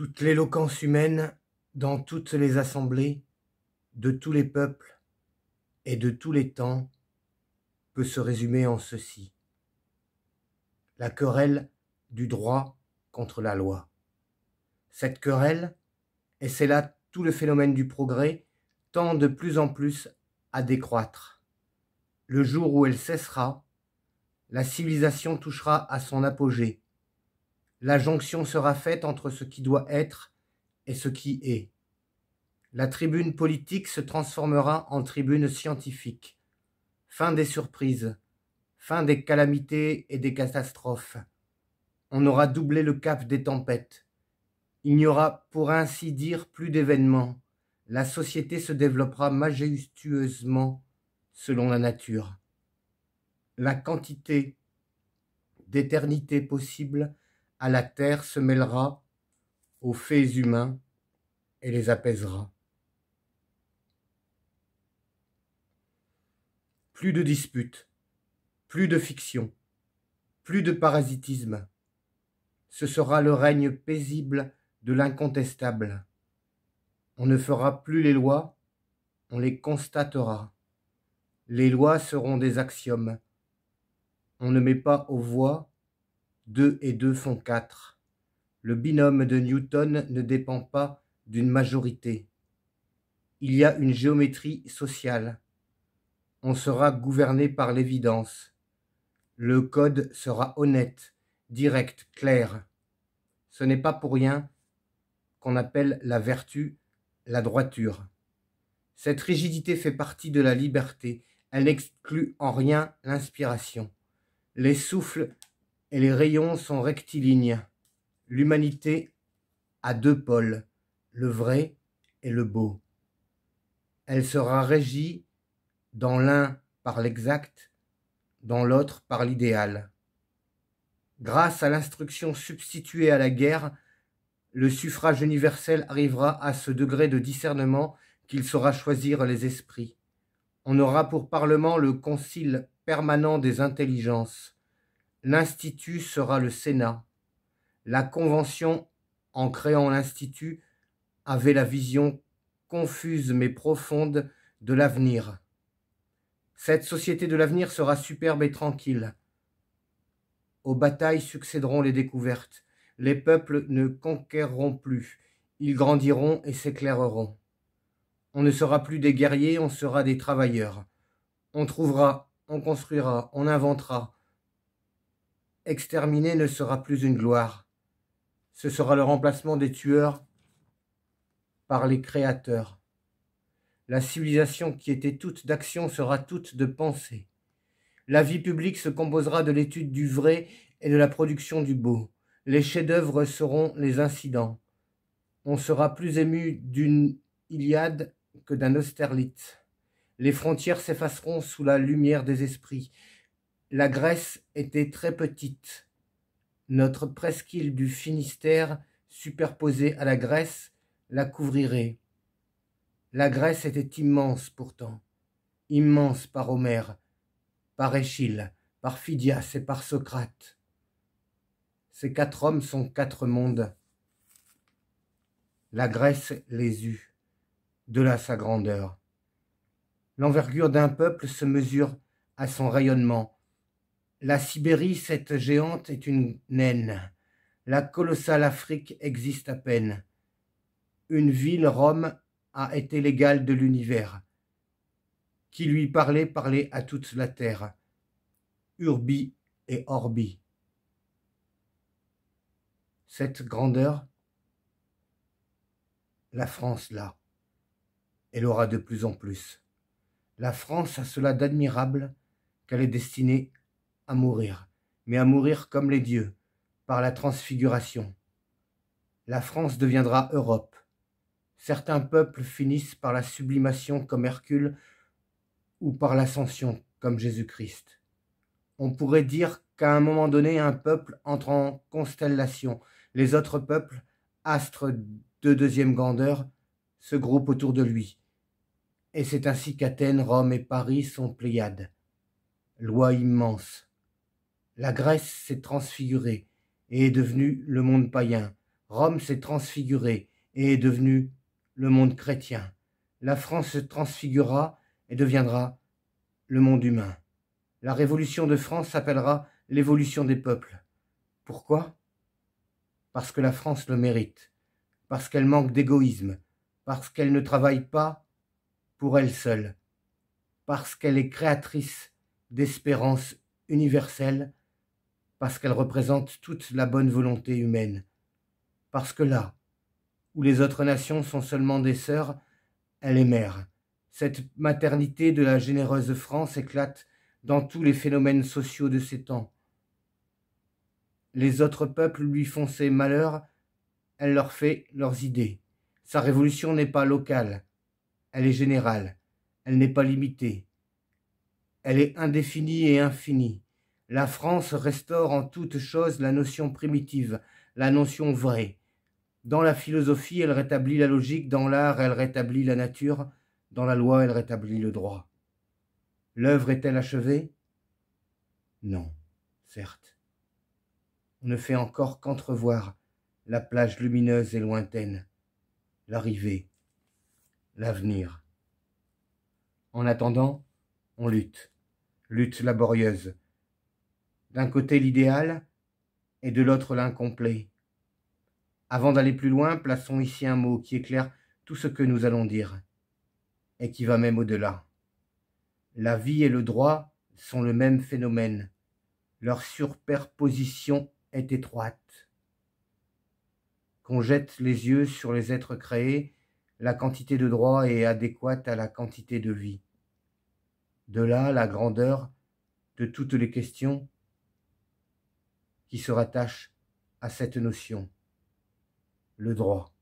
Toute l'éloquence humaine, dans toutes les assemblées, de tous les peuples et de tous les temps, peut se résumer en ceci: la querelle du droit contre la loi. Cette querelle, et c'est là tout le phénomène du progrès, tend de plus en plus à décroître. Le jour où elle cessera, la civilisation touchera à son apogée. La jonction sera faite entre ce qui doit être et ce qui est. La tribune politique se transformera en tribune scientifique. Fin des surprises, fin des calamités et des catastrophes. On aura doublé le cap des tempêtes. Il n'y aura, pour ainsi dire, plus d'événements. La société se développera majestueusement selon la nature. La quantité d'éternité possible à la terre se mêlera aux faits humains et les apaisera. Plus de disputes, plus de fiction, plus de parasitisme. Ce sera le règne paisible de l'incontestable. On ne fera plus les lois, on les constatera. Les lois seront des axiomes. On ne met pas aux voix, 2 et 2 font 4. Le binôme de Newton ne dépend pas d'une majorité. Il y a une géométrie sociale. On sera gouverné par l'évidence. Le code sera honnête, direct, clair. Ce n'est pas pour rien qu'on appelle la vertu la droiture. Cette rigidité fait partie de la liberté. Elle n'exclut en rien l'inspiration. Les souffles et les rayons sont rectilignes. L'humanité a deux pôles, le vrai et le beau. Elle sera régie dans l'un par l'exact, dans l'autre par l'idéal. Grâce à l'instruction substituée à la guerre, le suffrage universel arrivera à ce degré de discernement qu'il saura choisir les esprits. On aura pour parlement le concile permanent des intelligences. L'institut sera le Sénat. La Convention, en créant l'institut, avait la vision confuse mais profonde de l'avenir. Cette société de l'avenir sera superbe et tranquille. Aux batailles succéderont les découvertes. Les peuples ne conquerront plus. Ils grandiront et s'éclaireront. On ne sera plus des guerriers, on sera des travailleurs. On trouvera, on construira, on inventera. Exterminer ne sera plus une gloire. Ce sera le remplacement des tueurs par les créateurs. La civilisation qui était toute d'action sera toute de pensée. La vie publique se composera de l'étude du vrai et de la production du beau. Les chefs-d'œuvre seront les incidents. On sera plus ému d'une Iliade que d'un Austerlitz. Les frontières s'effaceront sous la lumière des esprits. La Grèce était très petite. Notre presqu'île du Finistère, superposée à la Grèce, la couvrirait. La Grèce était immense pourtant, immense par Homère, par Échille, par Phidias et par Socrate. Ces 4 hommes sont 4 mondes. La Grèce les eut, de là sa grandeur. L'envergure d'un peuple se mesure à son rayonnement. La Sibérie, cette géante, est une naine. La colossale Afrique existe à peine. Une ville, Rome, a été l'égale de l'univers. Qui lui parlait à toute la terre. Urbi et Orbi. Cette grandeur, la France l'a. Elle aura de plus en plus. La France a cela d'admirable qu'elle est destinée à mourir, mais à mourir comme les dieux, par la transfiguration. La France deviendra Europe. Certains peuples finissent par la sublimation comme Hercule ou par l'ascension comme Jésus-Christ. On pourrait dire qu'à un moment donné, un peuple entre en constellation. Les autres peuples, astres de deuxième grandeur, se groupent autour de lui. Et c'est ainsi qu'Athènes, Rome et Paris sont Pléiades. Loi immense. La Grèce s'est transfigurée et est devenue le monde païen. Rome s'est transfigurée et est devenue le monde chrétien. La France se transfigurera et deviendra le monde humain. La Révolution de France s'appellera l'évolution des peuples. Pourquoi? Parce que la France le mérite, parce qu'elle manque d'égoïsme, parce qu'elle ne travaille pas pour elle seule, parce qu'elle est créatrice d'espérance universelle, parce qu'elle représente toute la bonne volonté humaine, parce que là, où les autres nations sont seulement des sœurs, elle est mère. Cette maternité de la généreuse France éclate dans tous les phénomènes sociaux de ces temps. Les autres peuples lui font ses malheurs, elle leur fait leurs idées. Sa révolution n'est pas locale, elle est générale, elle n'est pas limitée, elle est indéfinie et infinie. La France restaure en toute chose la notion primitive, la notion vraie. Dans la philosophie, elle rétablit la logique, dans l'art, elle rétablit la nature, dans la loi, elle rétablit le droit. L'œuvre est-elle achevée? Non, certes. On ne fait encore qu'entrevoir la plage lumineuse et lointaine, l'arrivée, l'avenir. En attendant, on lutte, lutte laborieuse. D'un côté l'idéal et de l'autre l'incomplet. Avant d'aller plus loin, plaçons ici un mot qui éclaire tout ce que nous allons dire, et qui va même au-delà. La vie et le droit sont le même phénomène. Leur superposition est étroite. Qu'on jette les yeux sur les êtres créés, la quantité de droit est adéquate à la quantité de vie. De là la grandeur de toutes les questions qui se rattachent à cette notion, le droit.